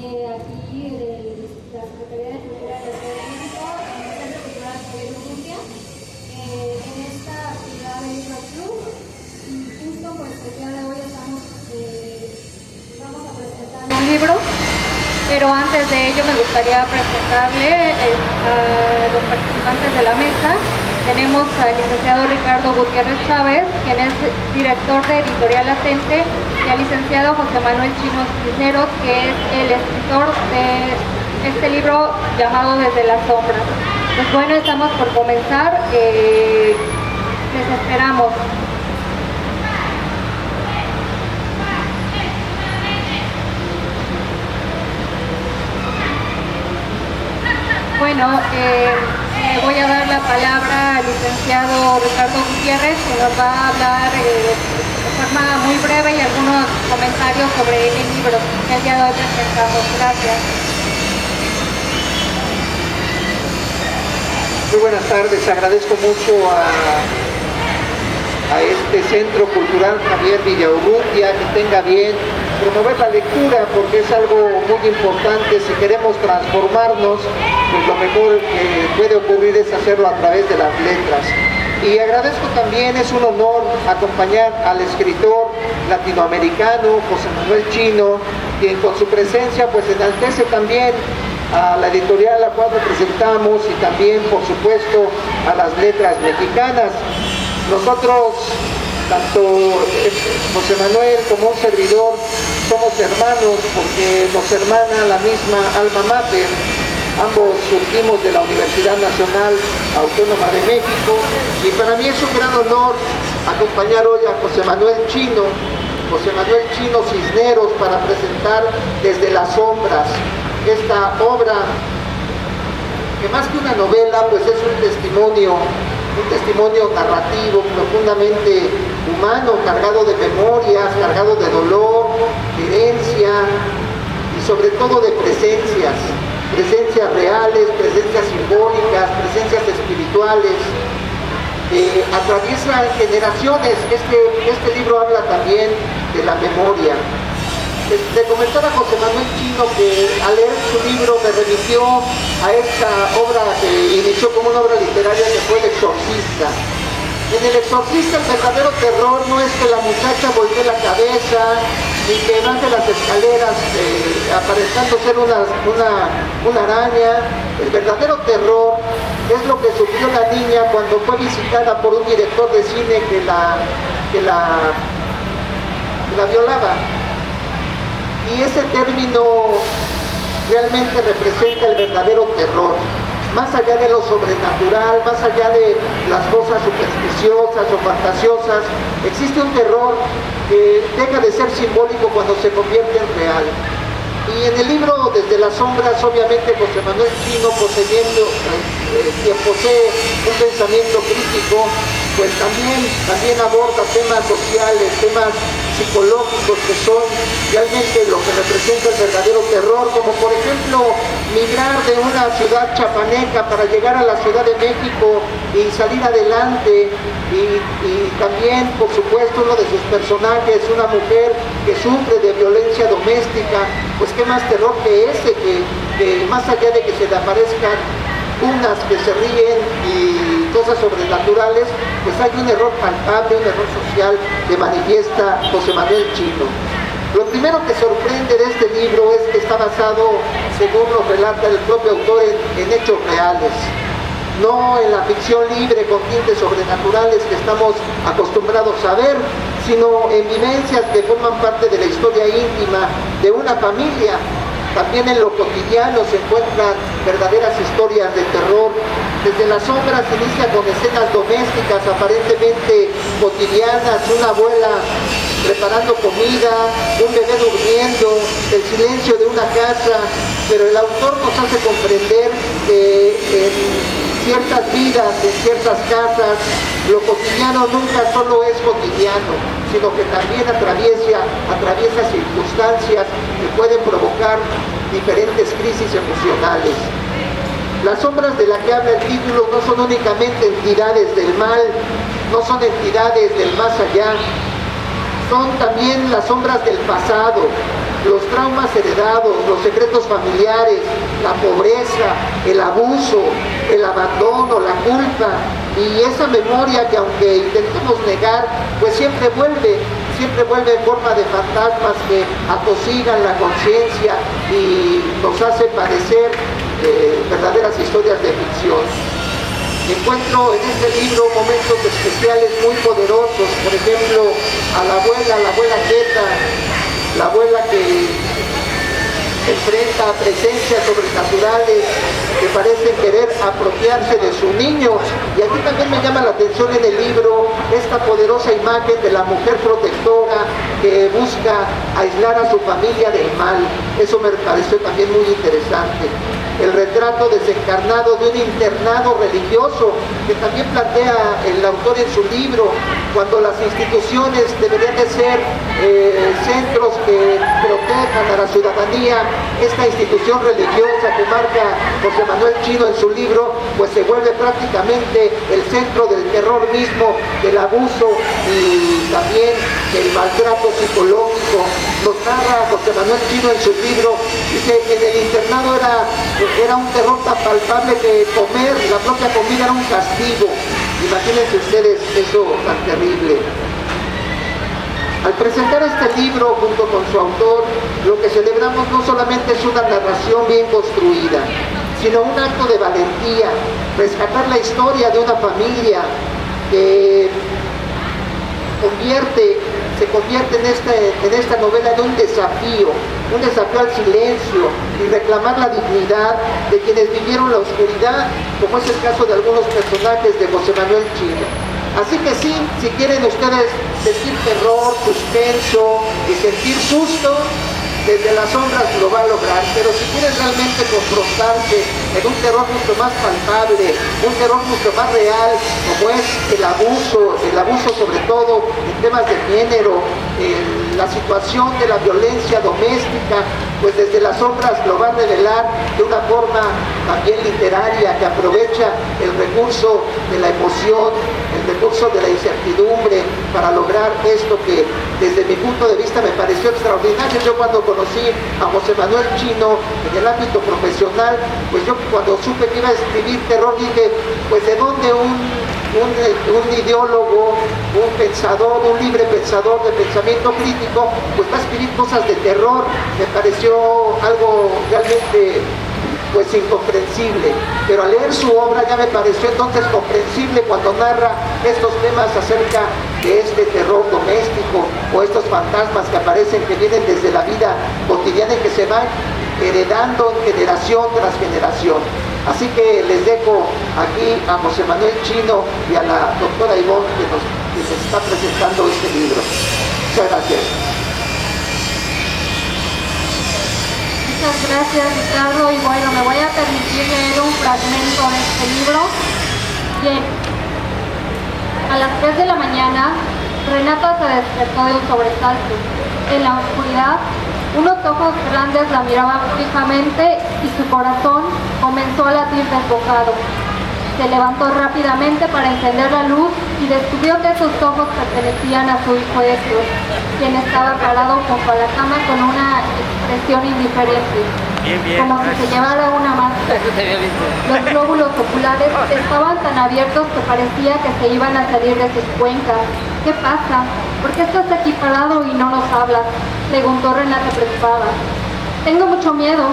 aquí de la Secretaría de Cultura de la Ciudad de México, en el Centro Cultural Javier Urrutia, en esta actividad del Libro Club. Y justo pues el día de hoy vamos a presentar un libro, pero antes de ello me gustaría presentarle a los participantes de la mesa. Tenemos al licenciado Ricardo Gutiérrez Chávez, quien es director de Editorial Latente, y al licenciado José Manuel Chino Cisneros, que es el escritor de este libro llamado Desde las Sombras. Pues bueno, estamos por comenzar, les esperamos. Bueno, le voy a dar la palabra al licenciado Ricardo Gutiérrez, que nos va a hablar de forma muy breve y algunos comentarios sobre el libro que el día de hoy presentamos. Gracias. Muy buenas tardes, agradezco mucho a este Centro Cultural Javier Villaurrutia que tenga bien promover la lectura, porque es algo muy importante. Si queremos transformarnos, pues lo mejor que puede ocurrir es hacerlo a través de las letras. Y agradezco también, es un honor acompañar al escritor latinoamericano José Manuel Chino, quien con su presencia pues enaltece también a la editorial a la cual representamos y también por supuesto a las letras mexicanas. Nosotros, tanto José Manuel como un servidor, somos hermanos porque nos hermana la misma alma mater. Ambos surgimos de la Universidad Nacional Autónoma de México, y para mí es un gran honor acompañar hoy a José Manuel Chino Cisneros, para presentar Desde las Sombras, esta obra que más que una novela pues es un testimonio narrativo profundamente humano, cargado de memorias, cargado de dolor, de herencia y sobre todo de presencias reales, presencias simbólicas, presencias espirituales. Atraviesa generaciones. Este libro habla también de la memoria. De comentar a José Manuel Chino que al leer su libro me remitió a esta obra que inició como una obra literaria, que fue El Exorcista. En El Exorcista el verdadero terror no es que la muchacha voltee la cabeza, ni que baje las escaleras aparentando ser una araña. El verdadero terror es lo que sufrió la niña cuando fue visitada por un director de cine que la violaba. Y ese término realmente representa el verdadero terror. Más allá de lo sobrenatural, más allá de las cosas supersticiosas o fantasiosas, existe un terror que deja de ser simbólico cuando se convierte en real. Y en el libro Desde las Sombras, obviamente José Manuel Chino, quien posee un pensamiento crítico, pues también aborda temas sociales, temas psicológicos, que son realmente lo que representa el verdadero terror, como por ejemplo migrar de una ciudad chapaneca para llegar a la Ciudad de México y salir adelante, y también por supuesto uno de sus personajes, una mujer que sufre de violencia doméstica. Pues qué más terror que ese, que más allá de que se le aparezcan unas que se ríen y cosas sobrenaturales, pues hay un error palpable, un error social que manifiesta José Manuel Chino. Lo primero que sorprende de este libro es que está basado, según lo relata el propio autor, en hechos reales, no en la ficción libre con tintes sobrenaturales que estamos acostumbrados a ver, sino en vivencias que forman parte de la historia íntima de una familia. También en lo cotidiano se encuentran verdaderas historias de terror. Desde las Sombras inicia con escenas domésticas aparentemente cotidianas, una abuela preparando comida, un bebé durmiendo, el silencio de una casa, pero el autor nos hace comprender que en ciertas vidas, en ciertas casas, lo cotidiano nunca solo es cotidiano, sino que también atraviesa circunstancias que pueden provocar diferentes crisis emocionales. Las sombras de las que habla el título no son únicamente entidades del mal, no son entidades del más allá, son también las sombras del pasado, los traumas heredados, los secretos familiares, la pobreza, el abuso, el abandono, la culpa y esa memoria que aunque intentemos negar, pues siempre vuelve en forma de fantasmas que atosigan la conciencia y nos hace padecer verdaderas historias de ficción. Encuentro en este libro momentos especiales muy poderosos, por ejemplo, a la abuela Queta, la abuela que enfrenta presencias sobrenaturales que parecen querer apropiarse de su niño. Y aquí también me llama la atención en el libro esta poderosa imagen de la mujer protectora que busca aislar a su familia del mal. Eso me pareció también muy interesante. El retrato desencarnado de un internado religioso que también plantea el autor en su libro, cuando las instituciones deberían de ser centros que protejan a la ciudadanía. Esta institución religiosa que marca José Manuel Chino en su libro, pues se vuelve prácticamente el centro del terror mismo, del abuso y también del maltrato psicológico. Nos narra José Manuel Chino en su libro, dice que en el internado era un terror tan palpable que comer, la propia comida era un castigo. Imagínense ustedes eso tan terrible. Al presentar este libro junto con su autor, lo que celebramos no solamente es una narración bien construida, sino un acto de valentía, rescatar la historia de una familia que se convierte en esta novela en un desafío al silencio y reclamar la dignidad de quienes vivieron la oscuridad, como es el caso de algunos personajes de José Manuel Chino. Así que sí, si quieren ustedes sentir terror, suspenso y sentir susto, desde las sombras lo va a lograr, pero si quieren realmente confrontarse en un terror mucho más palpable, un terror mucho más real, como es el abuso sobre todo en temas de género, la situación de la violencia doméstica, pues desde las sombras lo va a revelar de una forma también literaria que aprovecha el recurso de la emoción, el recurso de la incertidumbre para lograr esto que desde mi punto de vista me pareció extraordinario. Yo cuando conocí a José Manuel Chino en el ámbito profesional, pues yo cuando supe que iba a escribir terror dije, pues de dónde un ideólogo, un pensador, un libre pensador de pensamiento crítico, pues va a escribir cosas de terror. Me pareció algo realmente pues incomprensible, pero al leer su obra ya me pareció entonces comprensible cuando narra estos temas acerca de este terror doméstico o estos fantasmas que aparecen, que vienen desde la vida cotidiana y que se van heredando generación tras generación. Así que les dejo aquí a José Manuel Chino y a la doctora Ivonne que nos está presentando este libro. Muchas gracias. Muchas gracias, Ricardo. Y bueno, me voy a permitir leer un fragmento de este libro. Bien. A las 3 de la mañana, Renata se despertó de un sobresalto. En la oscuridad, unos ojos grandes la miraban fijamente y su corazón comenzó a latir desbocado. Se levantó rápidamente para encender la luz y descubrió que sus ojos pertenecían a su hijo Héctor, quien estaba parado junto a la cama con una expresión indiferente, como si se llevara una máscara. Los glóbulos oculares estaban tan abiertos que parecía que se iban a salir de sus cuencas. ¿Qué pasa? ¿Por qué estás aquí parado y no nos hablas?, preguntó Renata preocupada. Tengo mucho miedo.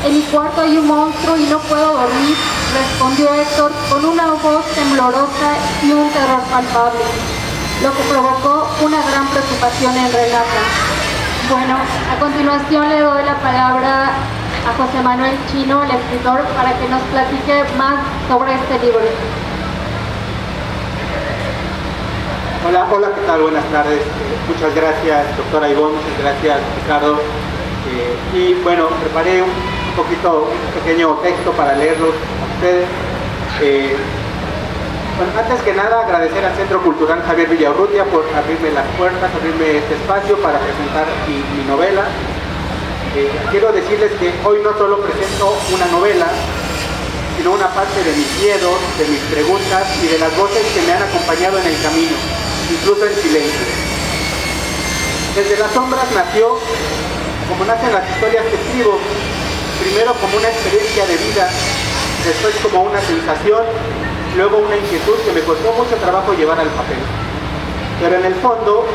En mi cuarto hay un monstruo y no puedo dormir, respondió Héctor con una voz temblorosa y un terror palpable, lo que provocó una gran preocupación en Renata. Bueno, a continuación le doy la palabra a José Manuel Chino, el escritor, para que nos platique más sobre este libro. Hola, ¿qué tal? Buenas tardes. Muchas gracias, doctora Ivonne, muchas gracias, Ricardo. Y bueno, preparé un pequeño texto para leerlos a ustedes. Bueno, antes que nada, agradecer al Centro Cultural Javier Villaurrutia por abrirme las puertas, abrirme este espacio para presentar mi novela. Quiero decirles que hoy no solo presento una novela, sino una parte de mis miedos, de mis preguntas y de las voces que me han acompañado en el camino, incluso en silencio. Desde las sombras nació como nacen las historias que escribo, primero como una experiencia de vida, después como una sensación, luego una inquietud que me costó mucho trabajo llevar al papel. Pero en el fondo,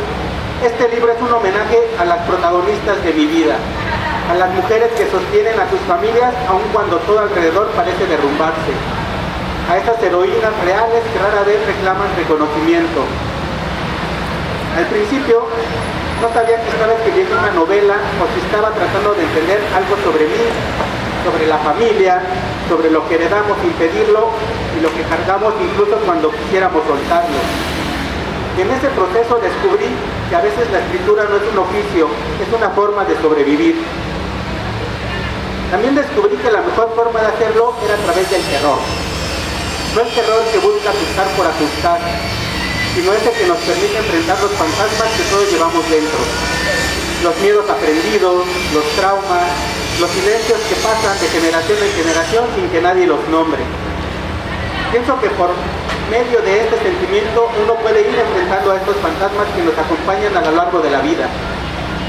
este libro es un homenaje a las protagonistas de mi vida, a las mujeres que sostienen a sus familias aun cuando todo alrededor parece derrumbarse, a esas heroínas reales que rara vez reclaman reconocimiento. Al principio no sabía que estaba escribiendo una novela o si estaba tratando de entender algo sobre mí, sobre la familia, sobre lo que heredamos sin pedirlo y lo que cargamos incluso cuando quisiéramos soltarlo. Y en ese proceso descubrí que a veces la escritura no es un oficio, es una forma de sobrevivir. También descubrí que la mejor forma de hacerlo era a través del terror. No el terror que busca asustar por asustar, sino ese que nos permite enfrentar los fantasmas que todos llevamos dentro. Los miedos aprendidos, los traumas, los silencios que pasan de generación en generación sin que nadie los nombre. Pienso que por medio de este sentimiento uno puede ir enfrentando a estos fantasmas que nos acompañan a lo largo de la vida.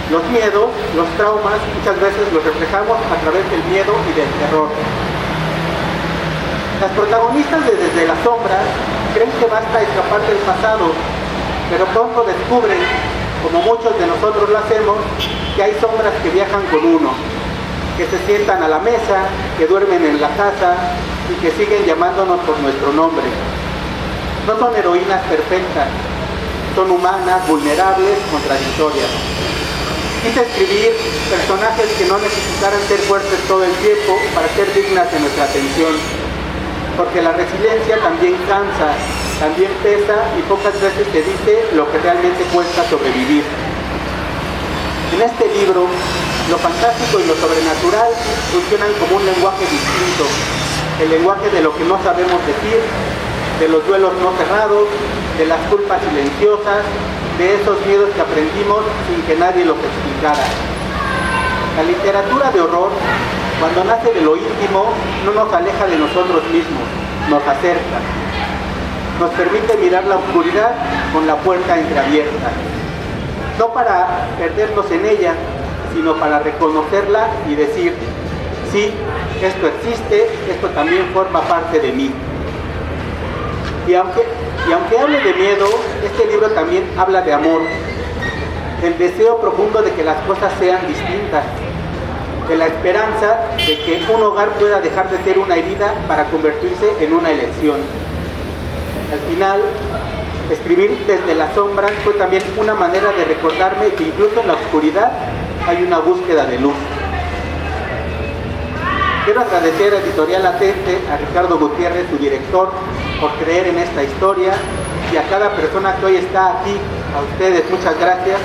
Los miedos, los traumas, muchas veces los reflejamos a través del miedo y del terror. Las protagonistas de Desde las Sombras creen que basta escapar del pasado, pero pronto descubren, como muchos de nosotros lo hacemos, que hay sombras que viajan con uno, que se sientan a la mesa, que duermen en la casa y que siguen llamándonos por nuestro nombre. No son heroínas perfectas, son humanas, vulnerables, contradictorias. Quise escribir personajes que no necesitaran ser fuertes todo el tiempo para ser dignas de nuestra atención, porque la resiliencia también cansa, también pesa y pocas veces te dice lo que realmente cuesta sobrevivir. En este libro, lo fantástico y lo sobrenatural funcionan como un lenguaje distinto, el lenguaje de lo que no sabemos decir, de los duelos no cerrados, de las culpas silenciosas, de esos miedos que aprendimos sin que nadie los explicara. La literatura de horror, cuando nace de lo íntimo, no nos aleja de nosotros mismos, nos acerca. Nos permite mirar la oscuridad con la puerta entreabierta. No para perdernos en ella, sino para reconocerla y decir, sí, esto existe, esto también forma parte de mí. Y aunque hable de miedo, este libro también habla de amor, del deseo profundo de que las cosas sean distintas, de la esperanza de que un hogar pueda dejar de ser una herida para convertirse en una elección. Al final, escribir Desde las Sombras fue también una manera de recordarme que incluso en la oscuridad hay una búsqueda de luz. Quiero agradecer a Editorial Latente, a Ricardo Gutiérrez, su director, por creer en esta historia, y a cada persona que hoy está aquí, a ustedes, muchas gracias.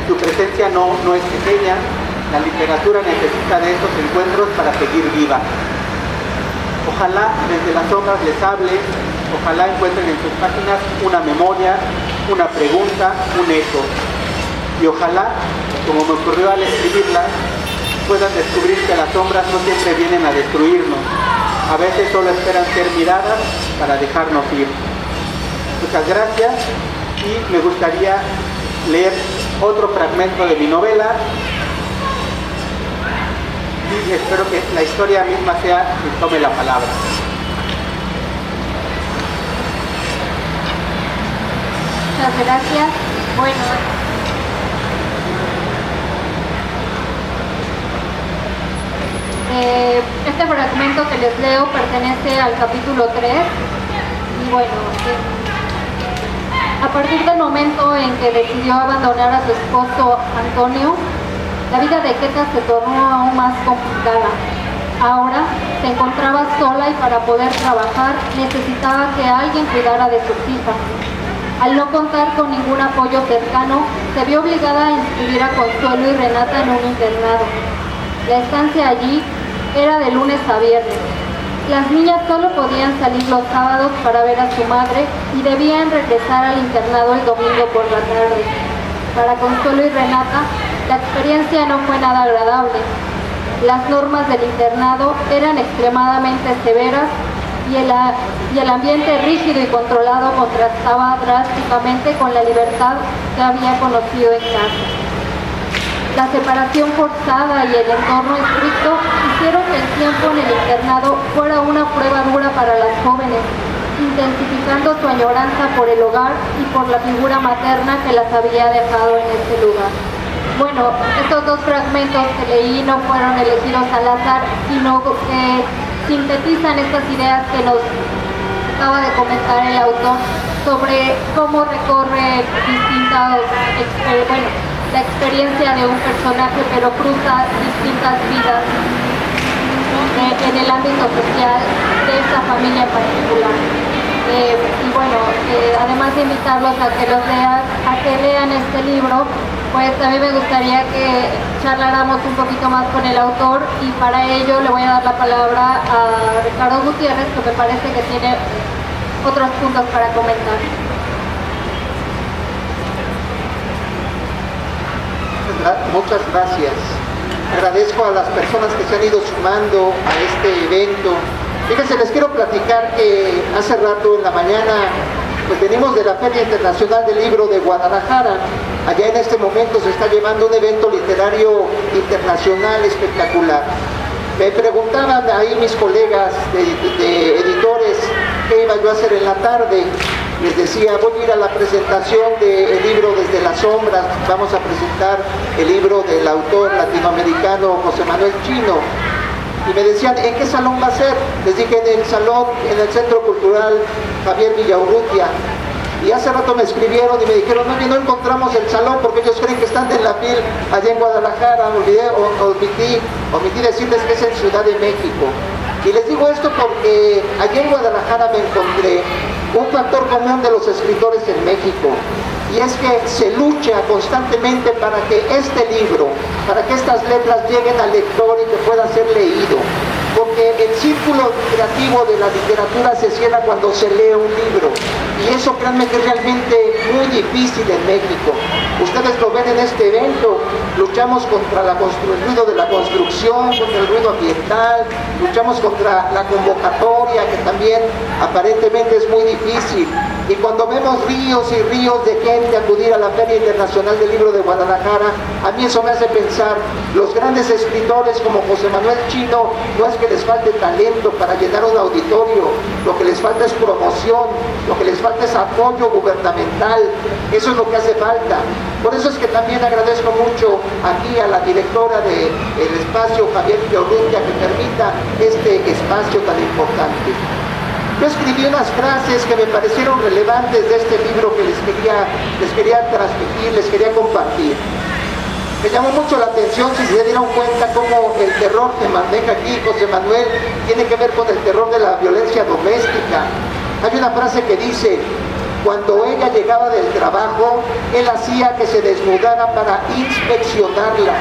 Su presencia no es pequeña, la literatura necesita de estos encuentros para seguir viva. Ojalá Desde las Sombras les hable, ojalá encuentren en sus páginas una memoria, una pregunta, un eco. Y ojalá, como me ocurrió al escribirla, puedan descubrir que las sombras no siempre vienen a destruirnos. A veces solo esperan ser miradas para dejarnos ir. Muchas gracias y me gustaría leer otro fragmento de mi novela y espero que la historia misma sea quien tome la palabra. Muchas gracias. Bueno, este fragmento que les leo pertenece al capítulo 3 y bueno, a partir del momento en que decidió abandonar a su esposo Antonio, la vida de Queta se tornó aún más complicada. Ahora se encontraba sola y para poder trabajar necesitaba que alguien cuidara de sus hijas. Al no contar con ningún apoyo cercano, se vio obligada a inscribir a Consuelo y Renata en un internado. La estancia allí era de lunes a viernes. Las niñas solo podían salir los sábados para ver a su madre y debían regresar al internado el domingo por la tarde. Para Consuelo y Renata, la experiencia no fue nada agradable. Las normas del internado eran extremadamente severas y el ambiente rígido y controlado contrastaba drásticamente con la libertad que había conocido en casa. la separación forzada y el entorno estricto hicieron que el tiempo en el internado fuera una prueba dura para las jóvenes, intensificando su añoranza por el hogar y por la figura materna que las había dejado en este lugar. Bueno, estos dos fragmentos que leí no fueron elegidos al azar, sino que sintetizan estas ideas que nos acaba de comentar el autor sobre cómo recorre la experiencia de un personaje, pero cruza distintas vidas en el ámbito social de esta familia en particular. Además de invitarlos a que lean este libro, pues a mí me gustaría que charláramos un poquito más con el autor, y para ello le voy a dar la palabra a Ricardo Gutiérrez, que me parece que tiene otros puntos para comentar. Muchas gracias. Agradezco a las personas que se han ido sumando a este evento. Fíjense, les quiero platicar que hace rato en la mañana pues venimos de la Feria Internacional del Libro de Guadalajara. Allá en este momento se está llevando un evento literario internacional espectacular. Me preguntaban ahí mis colegas de editores qué iba yo a hacer en la tarde. Les decía, voy a ir a la presentación del libro Desde las Sombras. Vamos a presentar el libro del autor latinoamericano José Manuel Chino. Y me decían, ¿en qué salón va a ser? Les dije, en el salón, en el Centro Cultural Javier Villaurrutia. Y hace rato me escribieron y me dijeron, no encontramos el salón porque ellos creen que están en la FIL allá en Guadalajara. Omití decirles que es en Ciudad de México. Y les digo esto porque allá en Guadalajara me encontré un factor común de los escritores en México, y es que se lucha constantemente para que este libro, para que estas letras lleguen al lector y que pueda ser leído, porque el círculo creativo de la literatura se cierra cuando se lee un libro, y eso créanme que es realmente muy difícil en México. Ustedes lo ven en este evento, luchamos contra el ruido de la construcción, contra el ruido ambiental, luchamos contra la convocatoria, que también aparentemente es muy difícil. Y cuando vemos ríos y ríos de gente acudir a la Feria Internacional del Libro de Guadalajara, a mí eso me hace pensar, los grandes escritores como José Manuel Chino, no es que les falte talento para llenar un auditorio, lo que les falta es promoción, lo que les falta es apoyo gubernamental, eso es lo que hace falta. Por eso es que también agradezco mucho aquí a la directora del espacio, Javier Villaurrutia, que permita este espacio tan importante. Yo escribí unas frases que me parecieron relevantes de este libro que les quería transmitir, les quería compartir. Me llamó mucho la atención, si se dieron cuenta, cómo el terror que maneja aquí José Manuel tiene que ver con el terror de la violencia doméstica. Hay una frase que dice, cuando ella llegaba del trabajo, él hacía que se desnudara para inspeccionarla.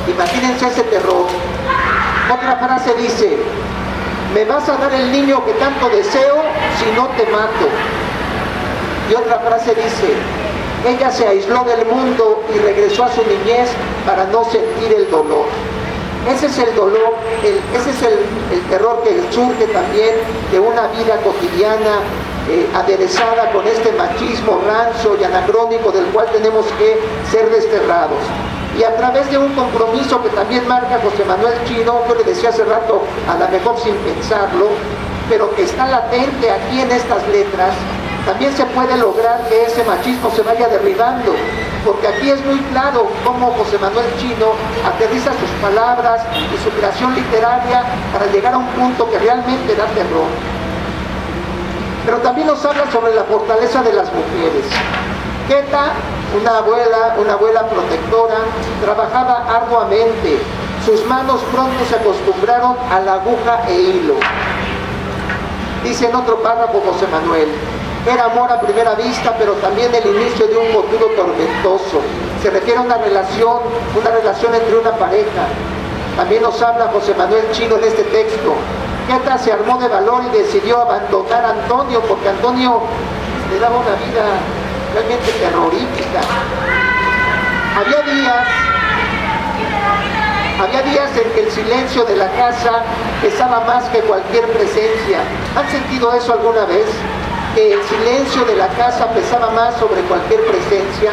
Imagínense ese terror. Otra frase dice, me vas a dar el niño que tanto deseo si no te mato. Y otra frase dice, ella se aisló del mundo y regresó a su niñez para no sentir el dolor. Ese es el dolor, ese es el terror que surge también de una vida cotidiana aderezada con este machismo rancio y anacrónico del cual tenemos que ser desterrados. Y a través de un compromiso que también marca José Manuel Chino, yo le decía hace rato, a lo mejor sin pensarlo, pero que está latente aquí en estas letras, también se puede lograr que ese machismo se vaya derribando, porque aquí es muy claro cómo José Manuel Chino aterriza sus palabras y su creación literaria para llegar a un punto que realmente da terror. Pero también nos habla sobre la fortaleza de las mujeres. Queta, una abuela protectora, trabajaba arduamente. Sus manos pronto se acostumbraron a la aguja e hilo. Dice en otro párrafo José Manuel, era amor a primera vista, pero también el inicio de un futuro tormentoso. Se refiere a una relación entre una pareja. También nos habla José Manuel Chino en este texto. Queta se armó de valor y decidió abandonar a Antonio, porque Antonio le daba una vida realmente terrorífica. Había días en que el silencio de la casa pesaba más que cualquier presencia. ¿Han sentido eso alguna vez? Que el silencio de la casa pesaba más sobre cualquier presencia.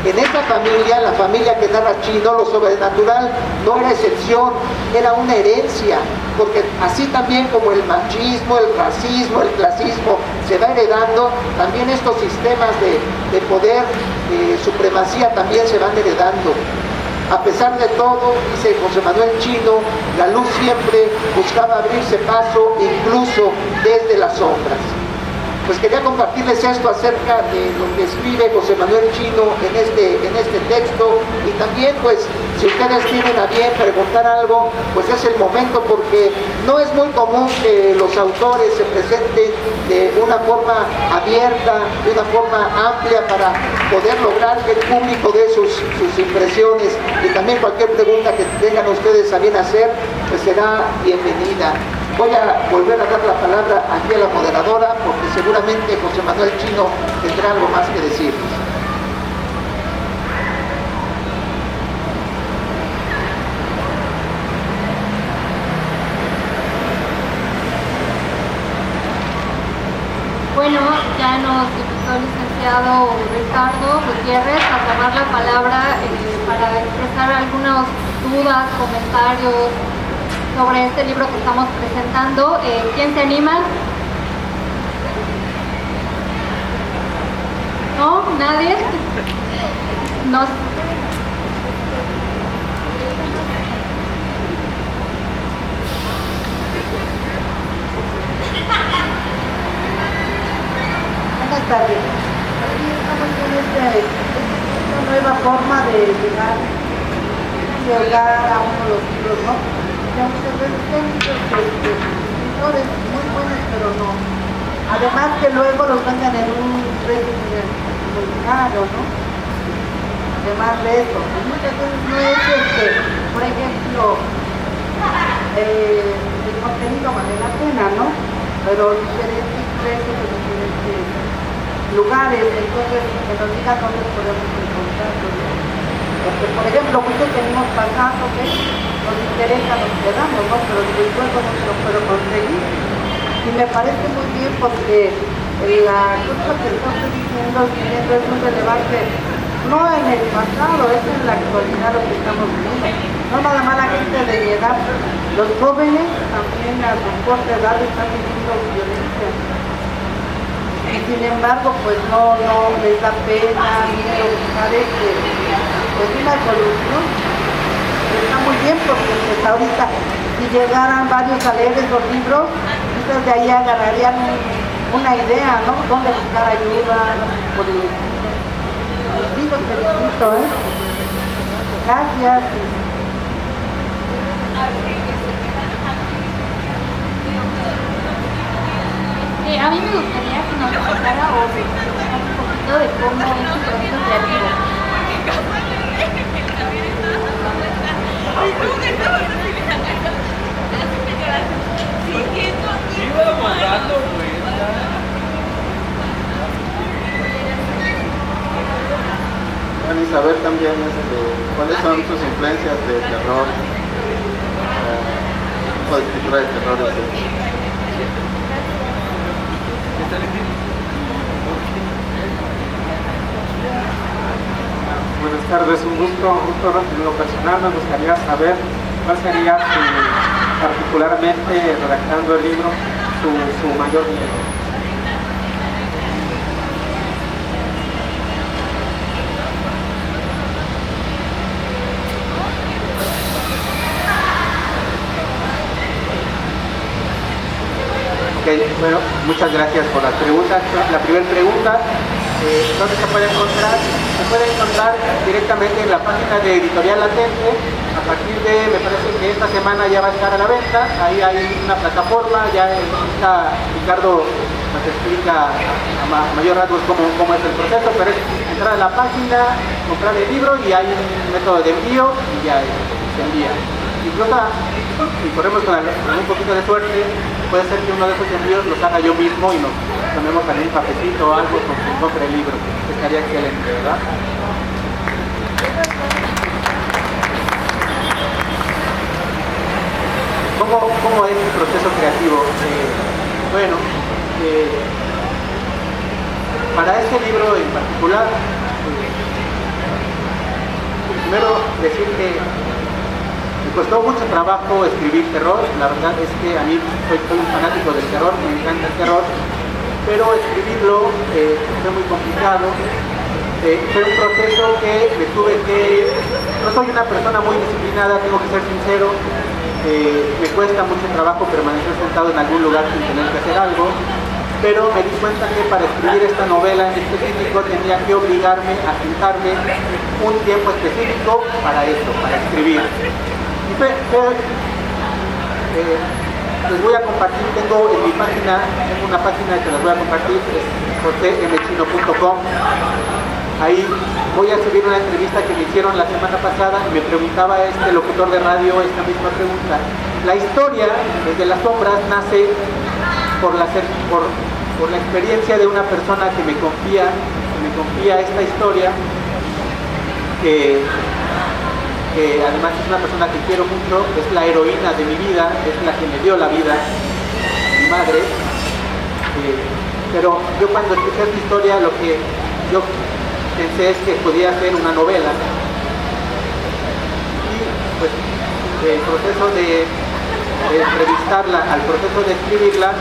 En esta familia, la familia que narra Chino, lo sobrenatural no era excepción, era una herencia, porque así también como el machismo, el racismo, el clasismo se va heredando, también estos sistemas de poder, supremacía también se van heredando. A pesar de todo, dice José Manuel Chino, la luz siempre buscaba abrirse paso, incluso desde las sombras. Pues quería compartirles esto acerca de lo que escribe José Manuel Chino en este texto, y también pues si ustedes tienen a bien preguntar algo, pues es el momento, porque no es muy común que los autores se presenten de una forma abierta, de una forma amplia, para poder lograr que el público dé sus impresiones, y también cualquier pregunta que tengan ustedes a bien hacer, pues será bienvenida. Voy a volver a dar la palabra aquí a la moderadora, porque seguramente José Manuel Chino tendrá algo más que decir. Bueno, ya nos invitó el licenciado Ricardo Gutiérrez a tomar la palabra para expresar algunas dudas, comentarios sobre este libro que estamos presentando. ¿Quién se anima? ¿No? ¿Nadie? Nos... Buenas tardes. Aquí estamos en esta nueva forma de llegar a uno de los libros, ¿no? Ya muchas veces hay libros de escritores muy buenos, pero no. Además que luego los venden en un precio muy caro, ¿no? Además de eso, muchas veces no es por ejemplo, el contenido vale la pena, ¿no? Pero diferentes precios de diferentes lugares, entonces que nos digan dónde podemos encontrarlos, ¿no? Porque, por ejemplo, muchos venimos pasando, que nos interesa, nos quedamos, ¿no? Pero luego no se lo puedo conseguir. Y me parece muy bien, porque la cosa que estoy diciendo es muy relevante, no en el pasado, es en la actualidad lo que estamos viviendo. No nada más la gente de mi edad, los jóvenes también a su corta edad están viviendo violencia. Y sin embargo, pues no les da pena, miedo buscar pues una solución. Está muy bien, porque pues ahorita, si llegaran varios a leer esos libros, quizás de ahí agarrarían una idea, ¿no? Dónde buscar ayuda, por el estilo. Sí, los felicito, ¿eh? Gracias. A mí me gustaría que nos explicara o explicara un poquito de cómo es su proceso creativo. Bueno, y saber también cuáles son sus influencias de terror, tipo de escritura de terror. Buenas tardes, un gusto en lo personal. Me gustaría saber cuál sería particularmente redactando el libro, su mayor miedo. Bueno, muchas gracias por las preguntas. La primera pregunta, ¿dónde se puede encontrar? Se puede encontrar directamente en la página de Editorial Latente. A partir de, me parece que esta semana ya va a estar a la venta. Ahí hay una plataforma, ya está Ricardo, nos explica a mayor rasgos cómo es el proceso, pero es entrar a la página, comprar el libro y hay un método de envío y ya se envía. Incluso, si corremos con un poquito de suerte, puede ser que uno de esos envíos los haga yo mismo y nos tomemos también un cafecito o algo con quien compre el libro. Estaría excelente, ¿verdad? ¿Cómo es el proceso creativo? Bueno, para este libro en particular, primero decir que me costó mucho trabajo escribir terror. La verdad es que a mí soy un fanático del terror, me encanta el terror, pero escribirlo fue muy complicado. Fue un proceso que me tuve que... No soy una persona muy disciplinada, tengo que ser sincero. Me cuesta mucho trabajo permanecer sentado en algún lugar sin tener que hacer algo, pero me di cuenta que para escribir esta novela en específico tenía que obligarme a sentarme un tiempo específico para esto, para escribir. Y les voy a compartir, tengo en mi página, tengo una página que les voy a compartir, es josemchino.com. Ahí voy a subir una entrevista que me hicieron la semana pasada y me preguntaba este locutor de radio esta misma pregunta. La historia, desde las sombras, nace por la experiencia de una persona que me confía esta historia, que además es una persona que quiero mucho, es la heroína de mi vida, es la que me dio la vida, mi madre. Pero yo cuando escuché esta historia, lo que yo pensé es que podía ser una novela. Y pues el proceso de entrevistarla al proceso de escribirla,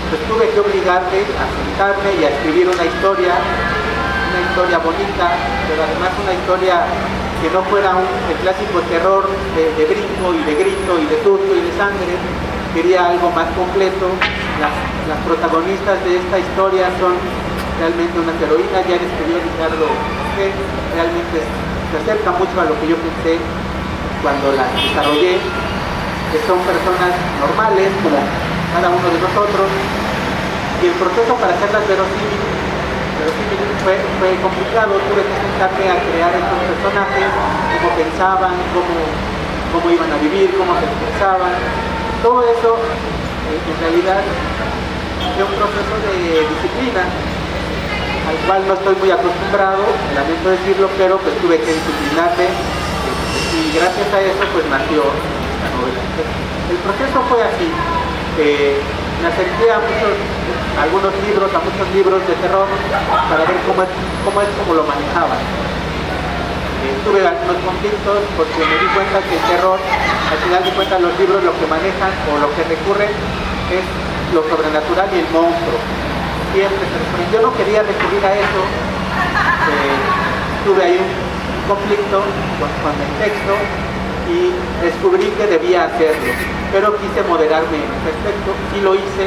pues tuve que obligarme a sentarme y a escribir una historia bonita, pero además una historia que no fuera el clásico terror de brinco y de grito y de susto y de sangre. Quería algo más completo. Las protagonistas de esta historia son realmente unas heroínas. Ya escribió Ricardo, que realmente se acerca mucho a lo que yo pensé cuando las desarrollé, que son personas normales como cada uno de nosotros, y el proceso para hacerlas verosímiles fue complicado. Tuve que sentarme a crear estos personajes, cómo pensaban, cómo iban a vivir, cómo se expresaban. Todo eso en realidad fue un proceso de disciplina al cual no estoy muy acostumbrado, lamento decirlo, pero pues tuve que disciplinarme, y gracias a eso pues nació esta novela. El proceso fue así. Me acerqué a muchos libros de terror para ver cómo lo manejaban. Tuve algunos conflictos porque me di cuenta que el terror, al final de cuentas, los libros lo que manejan o lo que recurren es lo sobrenatural y el monstruo. Siempre, pero yo no quería recurrir a eso. Tuve ahí un conflicto con el texto y descubrí que debía hacerlo, pero quise moderarme en ese aspecto. Sí lo hice,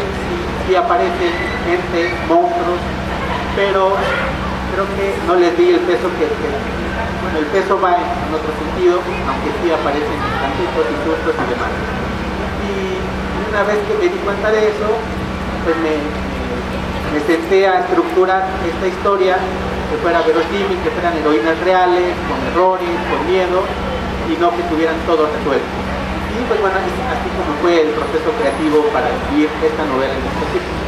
sí aparecen gente, monstruos, pero creo que no les di el peso bueno, el peso va en otro sentido, aunque sí aparecen tantitos y sustos y demás. Y una vez que me di cuenta de eso, pues me senté a estructurar esta historia que fuera verosímil, que fueran heroínas reales, con errores, con miedo, y no que tuvieran todo resuelto. Y pues bueno, así como fue el proceso creativo para escribir esta novela en específico.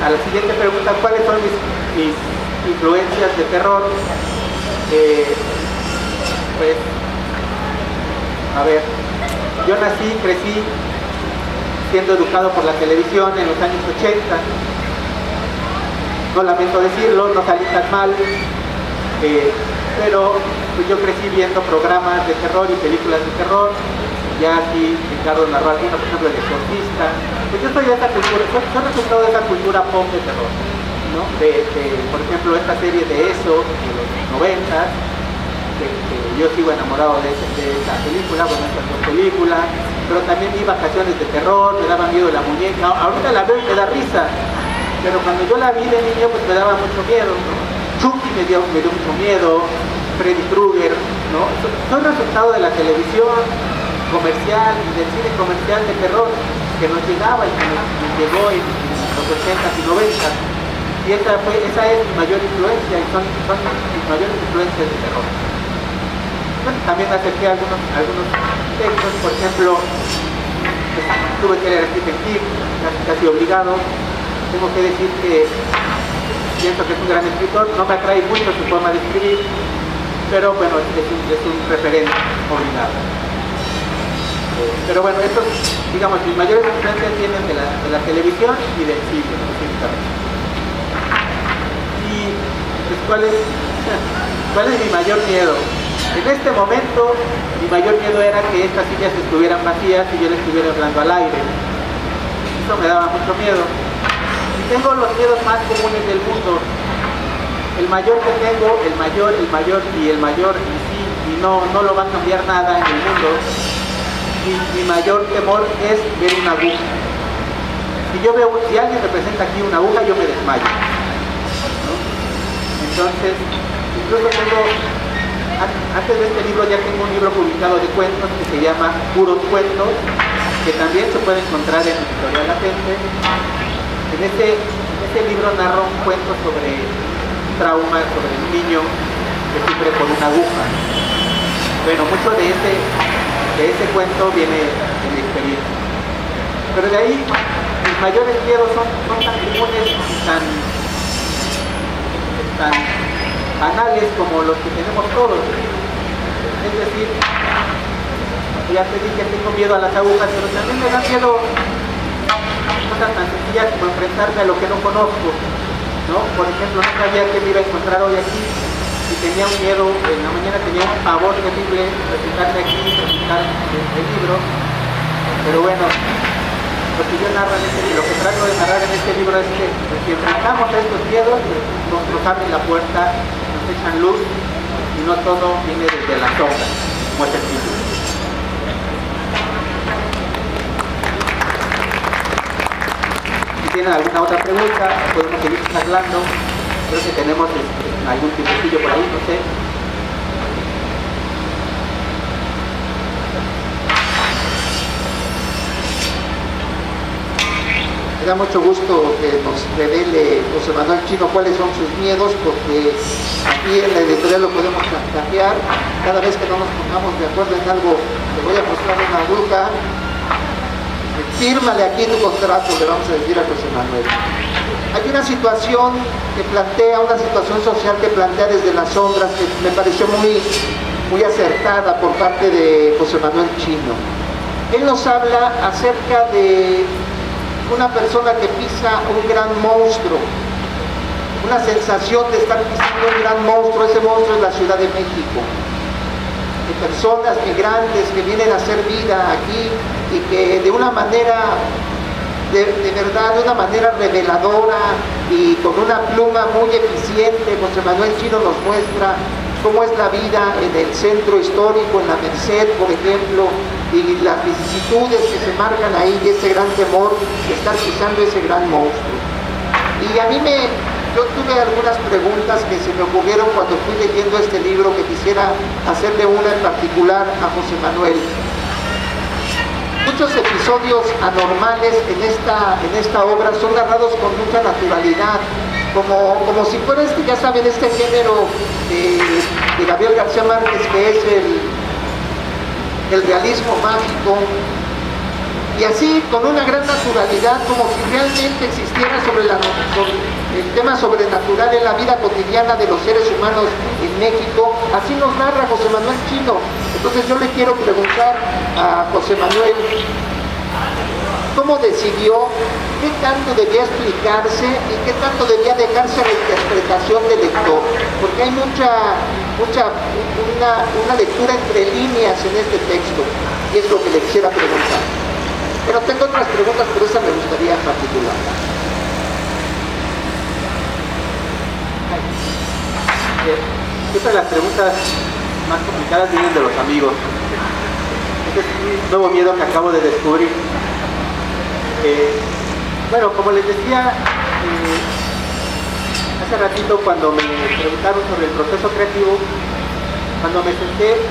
A la siguiente pregunta, ¿cuáles son mis influencias de terror? Pues, a ver, yo crecí siendo educado por la televisión en los años 80. No lamento decirlo, no salí tan mal, pero pues yo crecí viendo programas de terror y películas de terror. Ya aquí Ricardo narró alguna, por ejemplo, El Exorcista. Pues yo soy de esa cultura, soy resultado de esa cultura pop de terror, ¿no? Por ejemplo, esta serie de Eso, de los 90, que yo sigo enamorado de esa película, bueno, estas dos películas, pero también vi Vacaciones de Terror, me daba miedo la muñeca. Ahorita la veo y me da risa, pero cuando yo la vi de niño, pues me daba mucho miedo, ¿no? Chucky me dio mucho miedo, Freddy Krueger, ¿no? Soy resultado de la televisión comercial y del cine comercial de terror que nos llegaba y que nos llegó en los 80s y 90s, y esa es mi mayor influencia, y son mis mayores influencias de terror. Bueno, también acerqué algunos textos, por ejemplo, pues, tuve que leer a Stephen King, casi obligado. Tengo que decir que pienso que es un gran escritor, no me atrae mucho su forma de escribir, pero bueno, es un referente obligado. Pero bueno, estos, digamos, mis mayores influencias vienen de la televisión y del cine, específicamente. cuál es mi mayor miedo. En este momento, mi mayor miedo era que estas sillas estuvieran vacías y yo le estuviera hablando al aire. Eso me daba mucho miedo. Y tengo los miedos más comunes del mundo. El mayor que tengo, el mayor y sí, y no lo va a cambiar nada en el mundo. Mi mayor temor es ver una aguja. Si alguien me presenta aquí una aguja, yo me desmayo, ¿no? Entonces, incluso antes de este libro ya tengo un libro publicado de cuentos que se llama Puros Cuentos, que también se puede encontrar en Editorial La Gente. En este libro narro un cuento sobre un trauma, sobre un niño que sufre por una aguja. Bueno, mucho de ese cuento viene de mi experiencia. Pero de ahí, mis mayores miedos son tan comunes y tan banales como los que tenemos todos. Es decir, ya te dije que tengo miedo a las agujas, pero también me da miedo cosas tan sencillas como enfrentarme a lo que no conozco, ¿no? Por ejemplo, no sabía que me iba a encontrar hoy aquí y tenía un miedo, en la mañana tenía un pavor terrible presentarme aquí y presentar el libro, pero bueno, lo que yo narro en este libro, lo que trato de narrar en este libro es que si enfrentamos a estos miedos, nos abren la puerta, nos echan luz y no todo viene desde la sombra, como es el título. Si tienen alguna otra pregunta, podemos seguir charlando. Creo que tenemos algún tiempecillo por ahí, no sé. Me da mucho gusto que nos revele José Manuel Chino cuáles son sus miedos, porque aquí en la editorial lo podemos cambiar. Cada vez que no nos pongamos de acuerdo en algo, te voy a mostrar una aguja. Fírmale aquí tu contrato, le vamos a decir a José Manuel. Hay una situación que plantea, una situación social que plantea desde las sombras, que me pareció muy acertada por parte de José Manuel Chino. Él nos habla acerca de una persona que pisa un gran monstruo, una sensación de estar pisando un gran monstruo. Ese monstruo es la Ciudad de México, de personas migrantes que vienen a hacer vida aquí y que de una manera, de verdad, de una manera reveladora y con una pluma muy eficiente, José Manuel Chino nos muestra cómo es la vida en el centro histórico, en la Merced, por ejemplo, y las vicisitudes que se marcan ahí, y ese gran temor de estar pisando ese gran monstruo. Y a mí yo tuve algunas preguntas que se me ocurrieron cuando fui leyendo este libro, que quisiera hacerle una en particular a José Manuel. Muchos episodios anormales en esta obra son narrados con mucha naturalidad, como si fuera ya saben, este género de Gabriel García Márquez, que es el realismo mágico, y así con una gran naturalidad, como si realmente existiera sobre el tema sobrenatural en la vida cotidiana de los seres humanos en México. Así nos narra José Manuel Chino. Entonces yo le quiero preguntar a José Manuel, ¿cómo decidió qué tanto debía explicarse y qué tanto debía dejarse a la interpretación del lector? Porque hay una lectura entre líneas en este texto, y es lo que le quisiera preguntar. Pero tengo otras preguntas, pero esa me gustaría en particular. Siempre las preguntas más complicadas vienen de los amigos. Este es un nuevo miedo que acabo de descubrir. Bueno, como les decía hace ratito, cuando me preguntaron sobre el proceso creativo,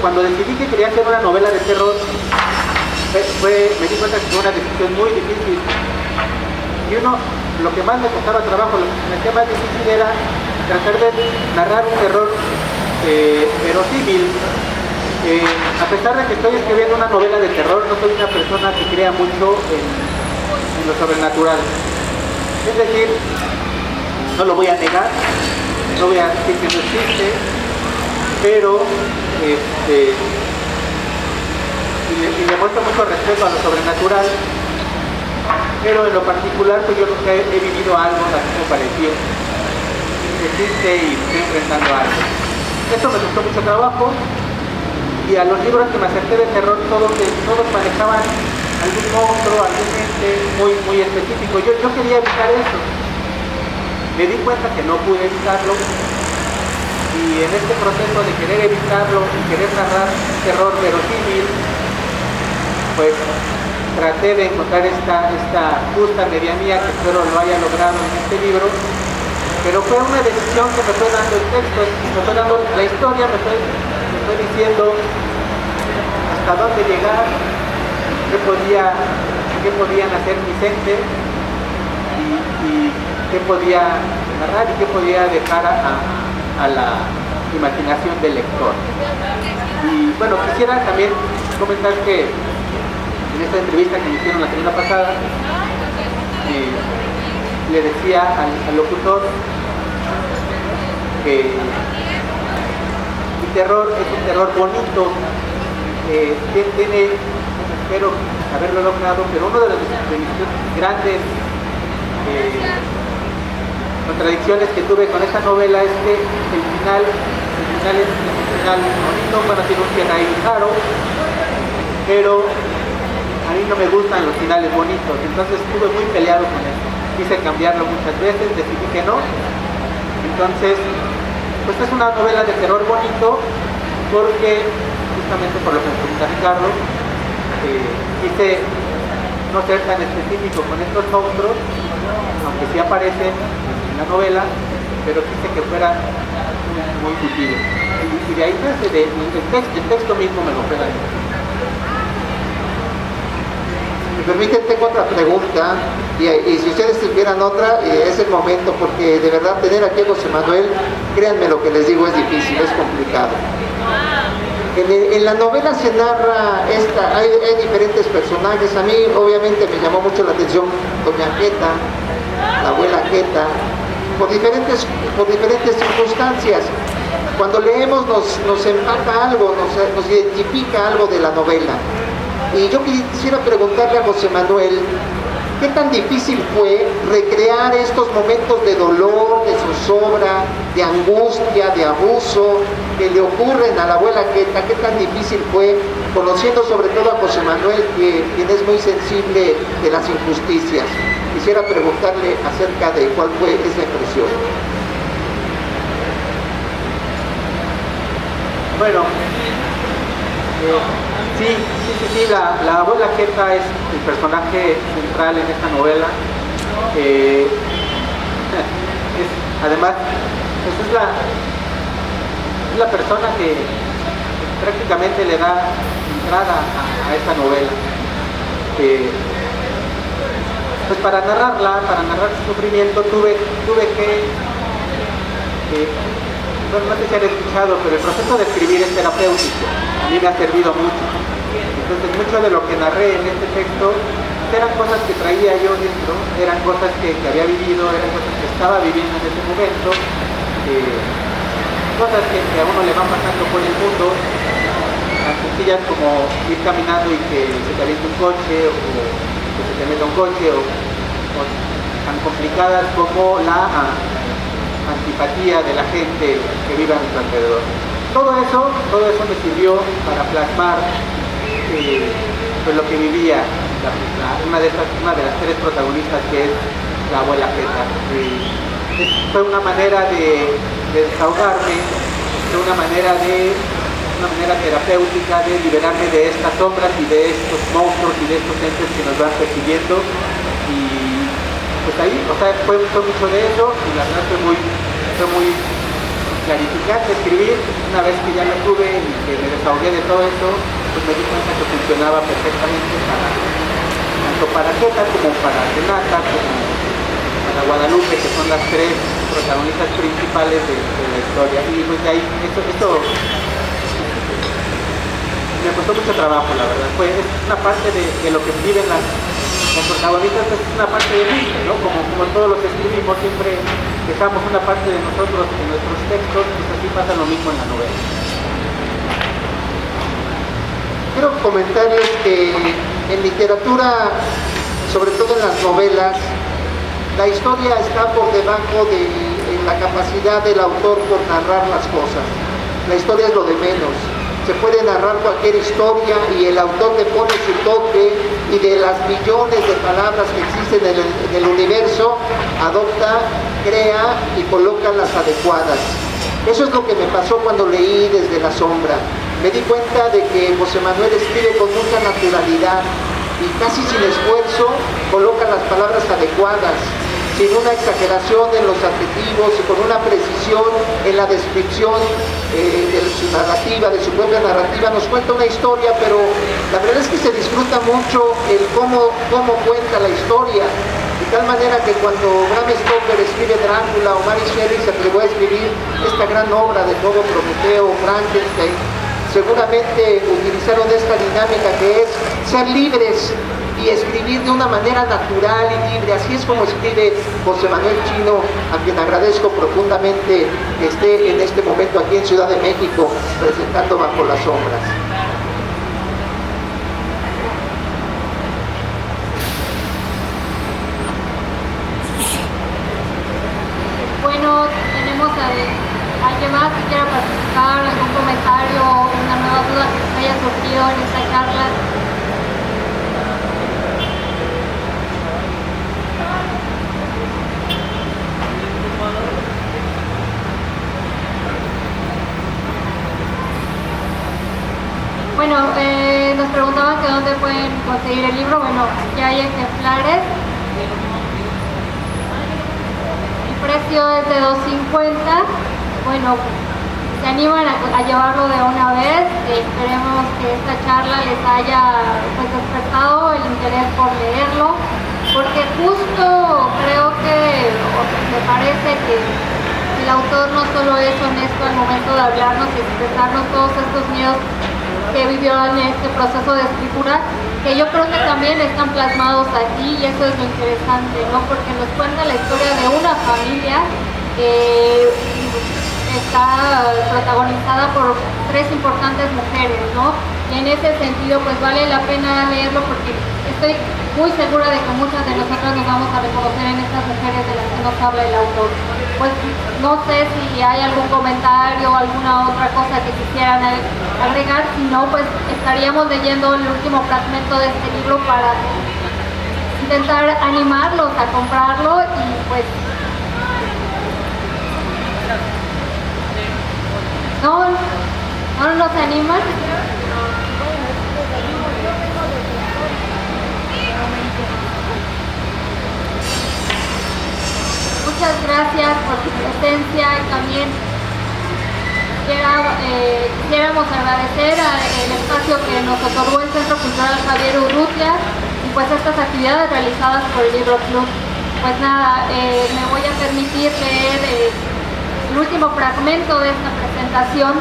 cuando decidí que quería hacer una novela de terror, me di cuenta que fue una decisión muy difícil. Y lo que más me costaba trabajo, lo que me hacía más difícil era tratar de narrar un terror verosímil. A pesar de que estoy escribiendo una novela de terror, no soy una persona que crea mucho en lo sobrenatural. Es decir, no lo voy a negar, no voy a decir que no existe, pero y le muestro mucho respeto a lo sobrenatural, pero en lo particular pues yo nunca he vivido algo así como parecido. existe y estoy enfrentando algo. Esto me costó mucho trabajo y a los libros que me acerqué de terror todos manejaban algún monstruo, algún ente muy específico. Yo quería evitar eso. Me di cuenta que no pude evitarlo y en este proceso de querer evitarlo y querer narrar terror verosímil, pues traté de encontrar esta justa medianía, que espero lo haya logrado en este libro, pero fue una decisión que me fue dando el texto, me fue dando la historia, me fue diciendo hasta dónde llegar, qué podían hacer mis entes y qué podía narrar y qué podía dejar a la imaginación del lector. Y bueno, quisiera también comentar que en esta entrevista que me hicieron la semana pasada, le decía al locutor que mi terror es un terror bonito, tiene, espero haberlo logrado, pero uno de mis grandes contradicciones que tuve con esta novela es que el final es un final bonito, bueno, tiene un cierre ahí raro, pero a mí no me gustan los finales bonitos, entonces estuve muy peleado con esto. Quise cambiarlo muchas veces, decidí que no. Entonces, pues es una novela de terror bonito porque, justamente por lo que me pregunta Ricardo, quise no ser tan específico con estos monstruos, aunque sí aparecen en la novela, pero quise que fueran muy sutiles. Y de ahí nace el texto mismo me lo fue dando. Me permiten, tengo otra pregunta y si ustedes tuvieran otra, es el momento, porque de verdad tener aquí a José Manuel, créanme lo que les digo, es difícil, es complicado. En la novela se narra hay diferentes personajes. A mí obviamente me llamó mucho la atención doña Queta, la abuela Queta, por diferentes circunstancias. Cuando leemos nos empaca algo, nos identifica algo de la novela. Y yo quisiera preguntarle a José Manuel, ¿qué tan difícil fue recrear estos momentos de dolor, de zozobra, de angustia, de abuso que le ocurren a la abuela Queta? ¿Qué tan difícil fue, conociendo sobre todo a José Manuel, quien es muy sensible de las injusticias? Quisiera preguntarle acerca de cuál fue esa impresión. Bueno, sí, la abuela Queta es el personaje central en esta novela. Además, pues es la persona que prácticamente le da entrada a esta novela. Pues para narrar su sufrimiento tuve que bueno, no sé si han escuchado, pero el proceso de escribir es terapéutico. A mí me ha servido mucho. Entonces, mucho de lo que narré en este texto eran cosas que traía yo dentro, eran cosas que había vivido, eran cosas que estaba viviendo en ese momento, cosas que a uno le van pasando por el mundo, tan sencillas como ir caminando y que se te aviente un coche, o que se te meta un coche, o tan complicadas como la antipatía de la gente que vive a nuestro alrededor. Todo eso me sirvió para plasmar pues lo que vivía una de las tres protagonistas, que es la abuela Queta. Fue una manera de desahogarme, fue una manera terapéutica de liberarme de estas sombras y de estos monstruos y de estos entes que nos van persiguiendo. Y pues ahí, o sea, fue mucho de eso, y la verdad fue muy clarificante escribir. Una vez que ya lo tuve y que me desahogué de todo eso, pues me di cuenta que funcionaba perfectamente tanto para Queta como para Renata, como para Guadalupe, que son las tres protagonistas principales de la historia. Y pues de ahí, esto me costó mucho trabajo, la verdad. Es una parte de lo que viven las protagonistas, es una parte de mí, ¿no? Como todos los que escribimos, siempre dejamos una parte de nosotros en nuestros textos, pues así pasa lo mismo en la novela. Quiero comentarles que en literatura, sobre todo en las novelas, la historia está por debajo de la capacidad del autor por narrar las cosas. La historia es lo de menos. Se puede narrar cualquier historia y el autor le pone su toque y de las millones de palabras que existen en el universo, adopta, crea y coloca las adecuadas. Eso es lo que me pasó cuando leí Desde la sombra. Me di cuenta de que José Manuel escribe con mucha naturalidad y casi sin esfuerzo coloca las palabras adecuadas, sin una exageración en los adjetivos y con una precisión en la descripción de su narrativa, de su propia narrativa. Nos cuenta una historia, pero la verdad es que se disfruta mucho el cómo cuenta la historia, de tal manera que cuando Bram Stoker escribe Drácula o Mary Shelley se atrevió a escribir esta gran obra de todo Prometeo, Frankenstein, seguramente utilizaron esta dinámica que es ser libres y escribir de una manera natural y libre. Así es como escribe José Manuel Chino, a quien agradezco profundamente que esté en este momento aquí en Ciudad de México presentando Bajo las sombras. Bueno, tenemos a alguien más que quiera participar, algún comentario, una nueva duda que haya surgido en esta charla. Bueno, nos preguntaban que dónde pueden conseguir el libro. Bueno, ya hay ejemplares. El precio es de $2.50. Bueno, se animan a llevarlo de una vez. Esperemos que esta charla les haya despertado el interés por leerlo, porque justo creo que, me parece que el autor no solo es honesto al momento de hablarnos y expresarnos todos estos miedos que vivió en este proceso de escritura, que yo creo que también están plasmados aquí, y eso es lo interesante, ¿no? Porque nos cuenta la historia de una familia que está protagonizada por 3 importantes mujeres, ¿no? Y en ese sentido, pues vale la pena leerlo, porque estoy muy segura de que muchas de nosotras nos vamos a reconocer en estas mujeres de las que nos habla el autor. Pues no sé si hay algún comentario o alguna otra cosa que quisieran agregar. Si no, pues estaríamos leyendo el último fragmento de este libro para intentar animarlos a comprarlo. Y pues no nos animan. Muchas gracias por su presencia, y también quisiéramos agradecer el espacio que nos otorgó el Centro Cultural Javier Urrutia y pues estas actividades realizadas por el Libro Club. Pues nada, me voy a permitir leer el último fragmento de esta presentación,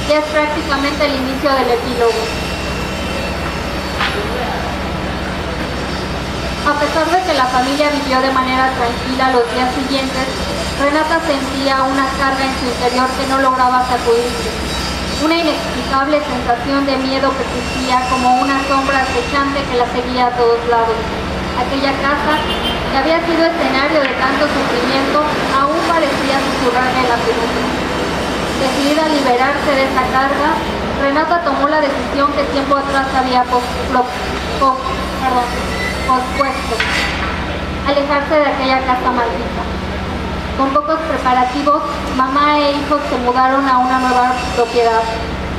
que es prácticamente el inicio del epílogo. A pesar de que la familia vivió de manera tranquila los días siguientes, Renata sentía una carga en su interior que no lograba sacudirse. Una inexplicable sensación de miedo persistía como una sombra acechante que la seguía a todos lados. Aquella casa, que había sido escenario de tanto sufrimiento, aún parecía susurrarle la penumbra. Decidida a liberarse de esa carga, Renata tomó la decisión que tiempo atrás había pospuesto: alejarse de aquella casa maldita. Con pocos preparativos, mamá e hijos se mudaron a una nueva propiedad,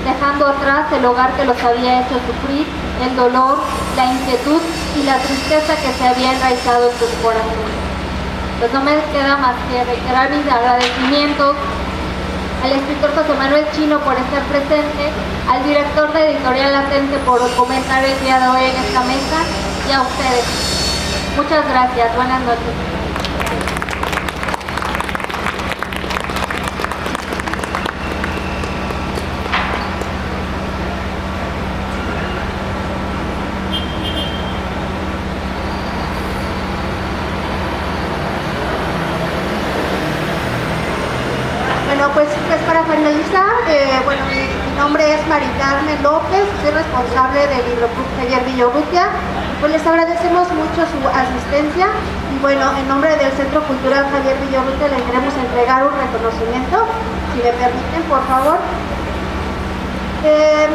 dejando atrás el hogar que los había hecho sufrir, el dolor, la inquietud y la tristeza que se había enraizado en sus corazones. Pues no me queda más que reiterar mis agradecimientos al escritor José Manuel Chino por estar presente, al director de Editorial Latente por comentar el día de hoy en esta mesa, y a ustedes. Muchas gracias. Buenas noches. Bueno, pues para finalizar, mi nombre es Mari Carmen López, soy responsable del Libro Club Taller Villa Urrutia. Pues les agradecemos mucho su asistencia y bueno, en nombre del Centro Cultural Javier Villarrutia les queremos entregar un reconocimiento, si me permiten, por favor.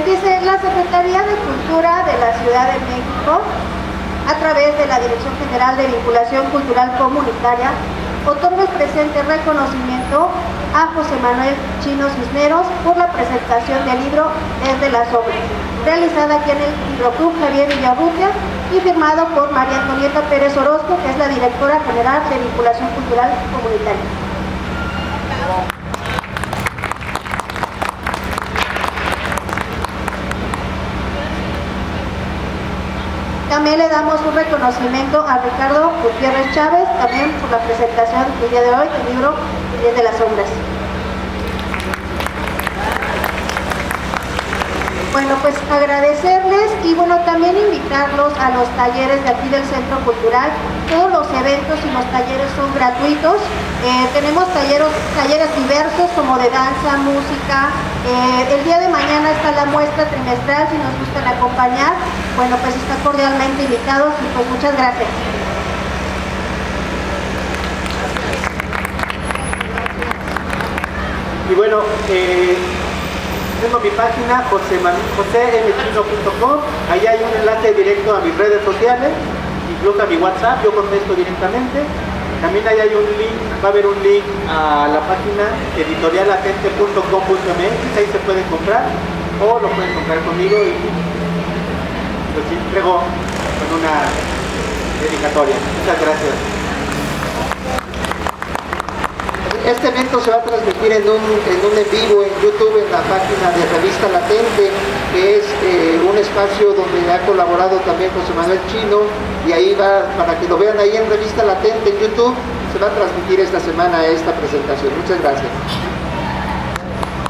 Dice la Secretaría de Cultura de la Ciudad de México, a través de la Dirección General de Vinculación Cultural Comunitaria, otorga el presente reconocimiento a José Manuel Chino Cisneros por la presentación del libro Desde las Obras, realizada aquí en el Libroclub Javier Villarrutia y firmado por María Antonieta Pérez Orozco, que es la Directora General de Vinculación Cultural Comunitaria. También le damos un reconocimiento a Ricardo Gutiérrez Chávez, también por la presentación del día de hoy del libro Desde las Sombras. Bueno, pues agradecerles y bueno, también invitarlos a los talleres de aquí del Centro Cultural. Todos los eventos y los talleres son gratuitos. Tenemos talleres diversos como de danza, música. El día de mañana está la muestra trimestral, si nos gustan acompañar. Bueno, pues están cordialmente invitados y pues muchas gracias. Y bueno, tengo mi página josemchino.com, ahí hay un enlace directo a mis redes sociales, incluso a mi WhatsApp, yo contesto directamente. También ahí hay un link, va a haber un link a la página editorialagente.com.mx, ahí se pueden comprar o lo pueden comprar conmigo y los entrego con una dedicatoria. Muchas gracias. Este evento se va a transmitir en un en vivo en YouTube, en la página de Revista Latente, que es un espacio donde ha colaborado también José Manuel Chino, y ahí va, para que lo vean ahí en Revista Latente en YouTube, se va a transmitir esta semana esta presentación. Muchas gracias.